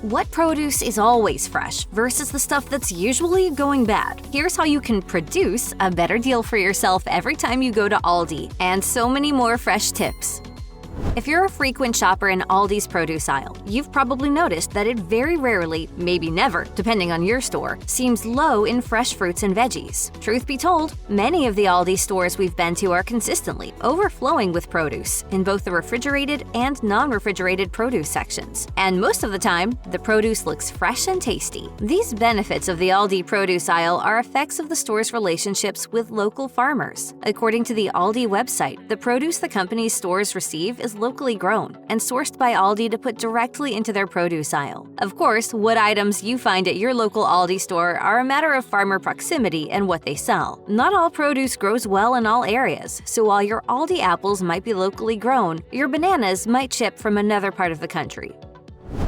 What produce is always fresh versus the stuff that's usually going bad? Here's how you can produce a better deal for yourself every time you go to Aldi, and so many more fresh tips. If you're a frequent shopper in Aldi's produce aisle, you've probably noticed that it very rarely, maybe never, depending on your store, seems low in fresh fruits and veggies. Truth be told, many of the Aldi stores we've been to are consistently overflowing with produce in both the refrigerated and non-refrigerated produce sections. And most of the time, the produce looks fresh and tasty. These benefits of the Aldi produce aisle are effects of the store's relationships with local farmers. According to the Aldi website, the produce the company's stores receive is locally grown and sourced by Aldi to put directly into their produce aisle. Of course, what items you find at your local Aldi store are a matter of farmer proximity and what they sell. Not all produce grows well in all areas, so while your Aldi apples might be locally grown, your bananas might ship from another part of the country.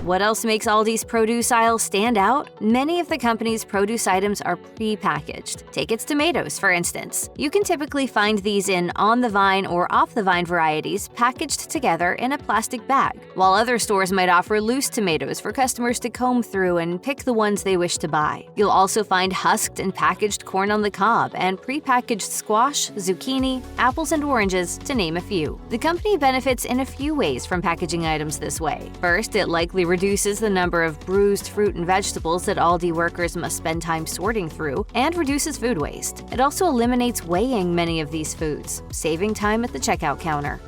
What else makes Aldi's produce aisle stand out? Many of the company's produce items are pre-packaged. Take its tomatoes, for instance. You can typically find these in on-the-vine or off-the-vine varieties packaged together in a plastic bag, while other stores might offer loose tomatoes for customers to comb through and pick the ones they wish to buy. You'll also find husked and packaged corn on the cob and pre-packaged squash, zucchini, apples, and oranges, to name a few. The company benefits in a few ways from packaging items this way. First, it likely reduces the number of bruised fruit and vegetables that Aldi workers must spend time sorting through and reduces food waste. It also eliminates weighing many of these foods, saving time at the checkout counter.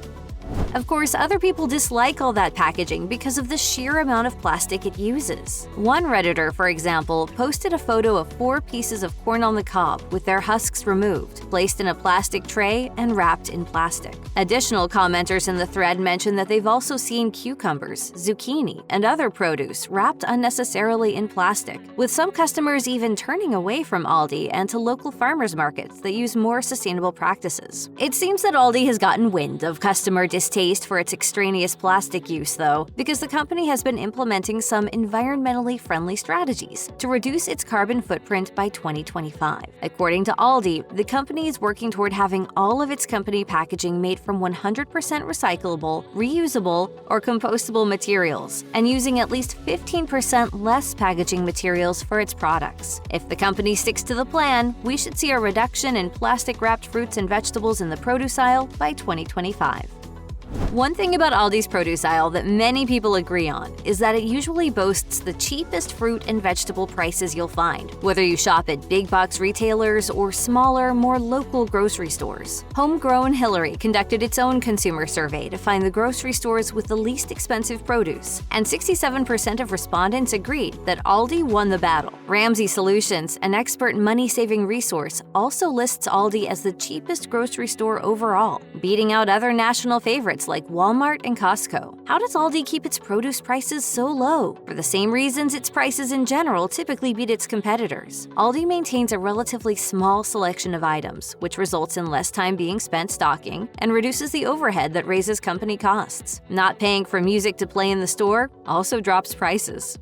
Of course, other people dislike all that packaging because of the sheer amount of plastic it uses. One Redditor, for example, posted a photo of 4 pieces of corn on the cob with their husks removed, placed in a plastic tray, and wrapped in plastic. Additional commenters in the thread mentioned that they've also seen cucumbers, zucchini, and other produce wrapped unnecessarily in plastic, with some customers even turning away from Aldi and to local farmers markets that use more sustainable practices. It seems that Aldi has gotten wind of customer distaste for its extraneous plastic use, though, because the company has been implementing some environmentally friendly strategies to reduce its carbon footprint by 2025. According to Aldi, the company is working toward having all of its company packaging made from 100% recyclable, reusable, or compostable materials, and using at least 15% less packaging materials for its products. If the company sticks to the plan, we should see a reduction in plastic-wrapped fruits and vegetables in the produce aisle by 2025. One thing about Aldi's produce aisle that many people agree on is that it usually boasts the cheapest fruit and vegetable prices you'll find, whether you shop at big box retailers or smaller, more local grocery stores. Homegrown Hillary conducted its own consumer survey to find the grocery stores with the least expensive produce, and 67% of respondents agreed that Aldi won the battle. Ramsey Solutions, an expert money-saving resource, also lists Aldi as the cheapest grocery store overall, beating out other national favorites like Walmart and Costco. How does Aldi keep its produce prices so low? For the same reasons its prices in general typically beat its competitors. Aldi maintains a relatively small selection of items, which results in less time being spent stocking and reduces the overhead that raises company costs. Not paying for music to play in the store also drops prices.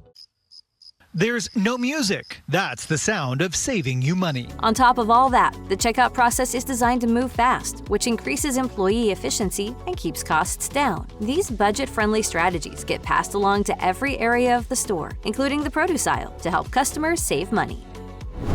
There's no music. That's the sound of saving you money. On top of all that, the checkout process is designed to move fast, which increases employee efficiency and keeps costs down. These budget-friendly strategies get passed along to every area of the store, including the produce aisle, to help customers save money.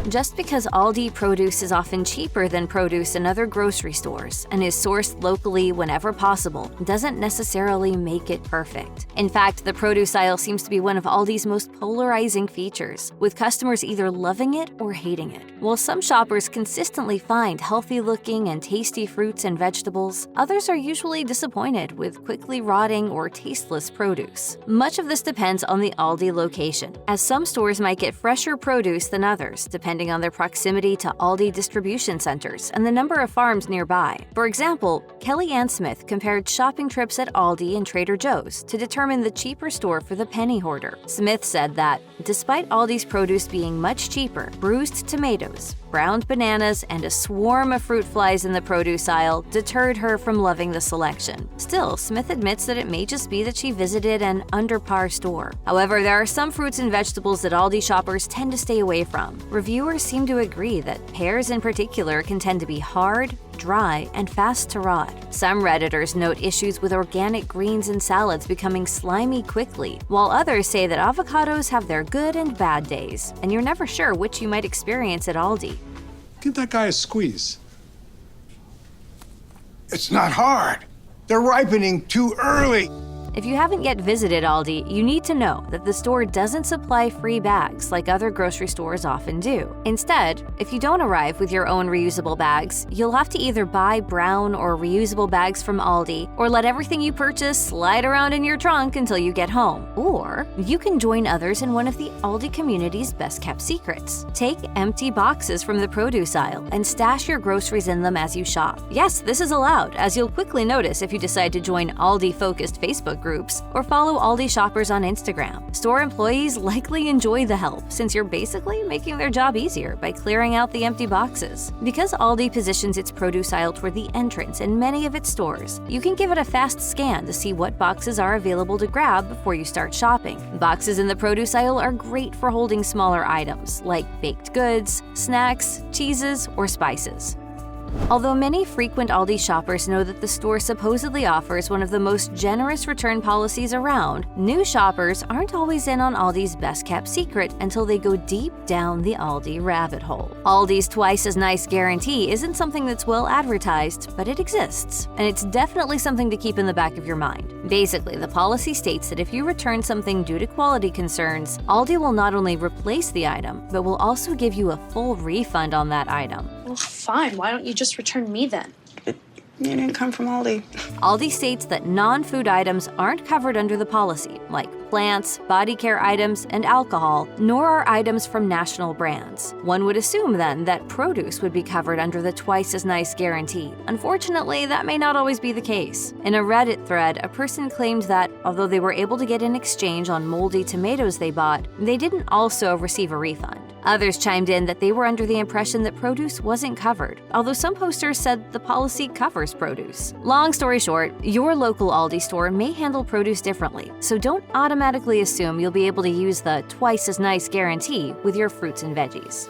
Just because Aldi produce is often cheaper than produce in other grocery stores and is sourced locally whenever possible doesn't necessarily make it perfect. In fact, the produce aisle seems to be one of Aldi's most polarizing features, with customers either loving it or hating it. While some shoppers consistently find healthy-looking and tasty fruits and vegetables, others are usually disappointed with quickly rotting or tasteless produce. Much of this depends on the Aldi location, as some stores might get fresher produce than others, depending on their proximity to Aldi distribution centers and the number of farms nearby. For example, Kelly Ann Smith compared shopping trips at Aldi and Trader Joe's to determine the cheaper store for the penny hoarder. Smith said that, despite Aldi's produce being much cheaper, bruised tomatoes, browned bananas, and a swarm of fruit flies in the produce aisle deterred her from loving the selection. Still, Smith admits that it may just be that she visited an under-par store. However, there are some fruits and vegetables that Aldi shoppers tend to stay away from. reviewers seem to agree that pears in particular can tend to be hard, dry, and fast to rot. Some Redditors note issues with organic greens and salads becoming slimy quickly, while others say that avocados have their good and bad days, and you're never sure which you might experience at Aldi. Give that guy a squeeze. It's not hard. They're ripening too early. If you haven't yet visited Aldi, you need to know that the store doesn't supply free bags like other grocery stores often do. Instead, if you don't arrive with your own reusable bags, you'll have to either buy brown or reusable bags from Aldi, or let everything you purchase slide around in your trunk until you get home. Or you can join others in one of the Aldi community's best-kept secrets. Take empty boxes from the produce aisle and stash your groceries in them as you shop. Yes, this is allowed, as you'll quickly notice if you decide to join Aldi-focused Facebook groups or follow Aldi shoppers on Instagram. Store employees likely enjoy the help since you're basically making their job easier by clearing out the empty boxes. Because Aldi positions its produce aisle toward the entrance in many of its stores, you can give it a fast scan to see what boxes are available to grab before you start shopping. Boxes in the produce aisle are great for holding smaller items like baked goods, snacks, cheeses, or spices. Although many frequent Aldi shoppers know that the store supposedly offers one of the most generous return policies around, new shoppers aren't always in on Aldi's best-kept secret until they go deep down the Aldi rabbit hole. Aldi's twice as nice guarantee isn't something that's well advertised, but it exists, and it's definitely something to keep in the back of your mind. Basically, the policy states that if you return something due to quality concerns, Aldi will not only replace the item, but will also give you a full refund on that item. Well, fine. Why don't you just return me then? You didn't come from Aldi. Aldi states that non-food items aren't covered under the policy, like plants, body care items, and alcohol, nor are items from national brands. One would assume then that produce would be covered under the twice as nice guarantee. Unfortunately, that may not always be the case. In a Reddit thread, a person claimed that, although they were able to get an exchange on moldy tomatoes they bought, they didn't also receive a refund. Others chimed in that they were under the impression that produce wasn't covered, although some posters said the policy covers produce. Long story short, your local Aldi store may handle produce differently, so don't automatically assume you'll be able to use the twice as nice guarantee with your fruits and veggies.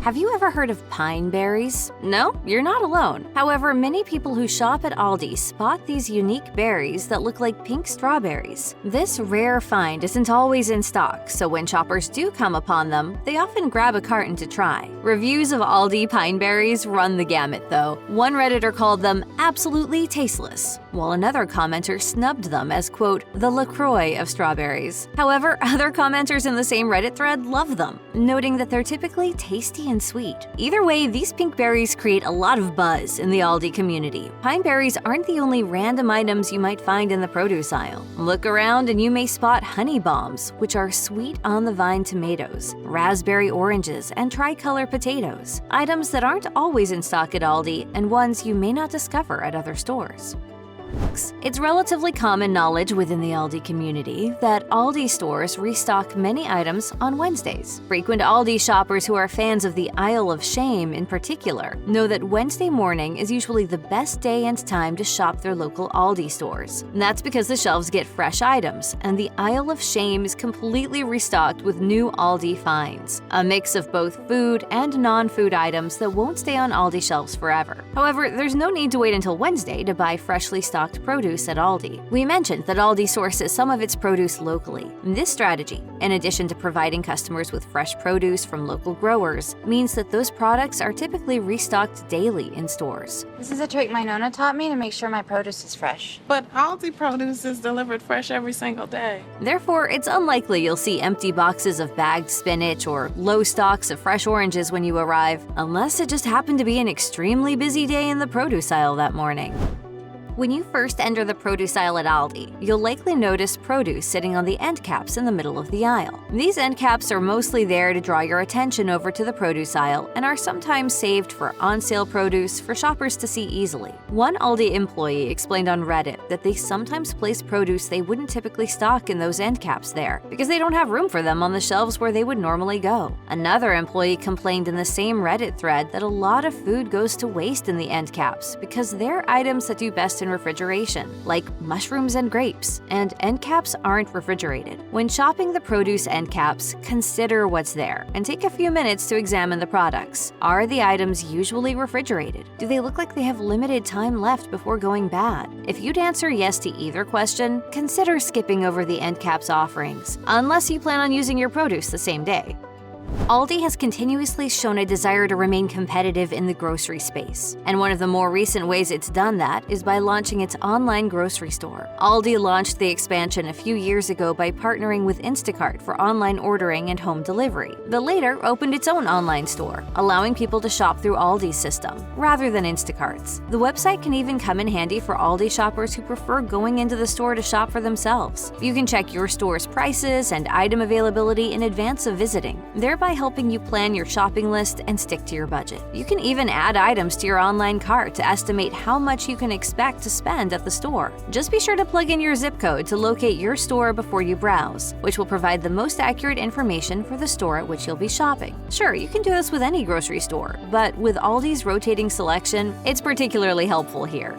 Have you ever heard of pine berries? No, you're not alone. However, many people who shop at Aldi spot these unique berries that look like pink strawberries. This rare find isn't always in stock, so when shoppers do come upon them, they often grab a carton to try. Reviews of Aldi pine berries run the gamut, though. One Redditor called them absolutely tasteless, while another commenter snubbed them as, quote, the LaCroix of strawberries. However, other commenters in the same Reddit thread love them, noting that they're typically tasty and sweet. Either way, these pink berries create a lot of buzz in the Aldi community. Pine berries aren't the only random items you might find in the produce aisle. Look around and you may spot honey bombs, which are sweet on-the-vine tomatoes, raspberry oranges, and tricolor potatoes. Items that aren't always in stock at Aldi and ones you may not discover at other stores. It's relatively common knowledge within the Aldi community that Aldi stores restock many items on Wednesdays. Frequent Aldi shoppers who are fans of the Aisle of Shame in particular know that Wednesday morning is usually the best day and time to shop their local Aldi stores. That's because the shelves get fresh items, and the Aisle of Shame is completely restocked with new Aldi finds, a mix of both food and non-food items that won't stay on Aldi shelves forever. However, there's no need to wait until Wednesday to buy freshly stocked produce at Aldi. We mentioned that Aldi sources some of its produce locally. This strategy, in addition to providing customers with fresh produce from local growers, means that those products are typically restocked daily in stores. This is a trick my Nona taught me to make sure my produce is fresh. But Aldi produce is delivered fresh every single day. Therefore, it's unlikely you'll see empty boxes of bagged spinach or low stocks of fresh oranges when you arrive, unless it just happened to be an extremely busy day in the produce aisle that morning. When you first enter the produce aisle at Aldi, you'll likely notice produce sitting on the end caps in the middle of the aisle. These end caps are mostly there to draw your attention over to the produce aisle and are sometimes saved for on-sale produce for shoppers to see easily. One Aldi employee explained on Reddit that they sometimes place produce they wouldn't typically stock in those end caps there because they don't have room for them on the shelves where they would normally go. Another employee complained in the same Reddit thread that a lot of food goes to waste in the end caps because they're items that do best in in refrigeration, like mushrooms and grapes, and end caps aren't refrigerated. When shopping the produce end caps, consider what's there and take a few minutes to examine the products. Are the items usually refrigerated? Do they look like they have limited time left before going bad? If you'd answer yes to either question, consider skipping over the end caps offerings, unless you plan on using your produce the same day. Aldi has continuously shown a desire to remain competitive in the grocery space, and one of the more recent ways it's done that is by launching its online grocery store. Aldi launched the expansion a few years ago by partnering with Instacart for online ordering and home delivery, but later opened its own online store, allowing people to shop through Aldi's system, rather than Instacart's. The website can even come in handy for Aldi shoppers who prefer going into the store to shop for themselves. You can check your store's prices and item availability in advance of visiting, thereby helping you plan your shopping list and stick to your budget. You can even add items to your online cart to estimate how much you can expect to spend at the store. Just be sure to plug in your zip code to locate your store before you browse, which will provide the most accurate information for the store at which you'll be shopping. Sure, you can do this with any grocery store, but with Aldi's rotating selection, it's particularly helpful here.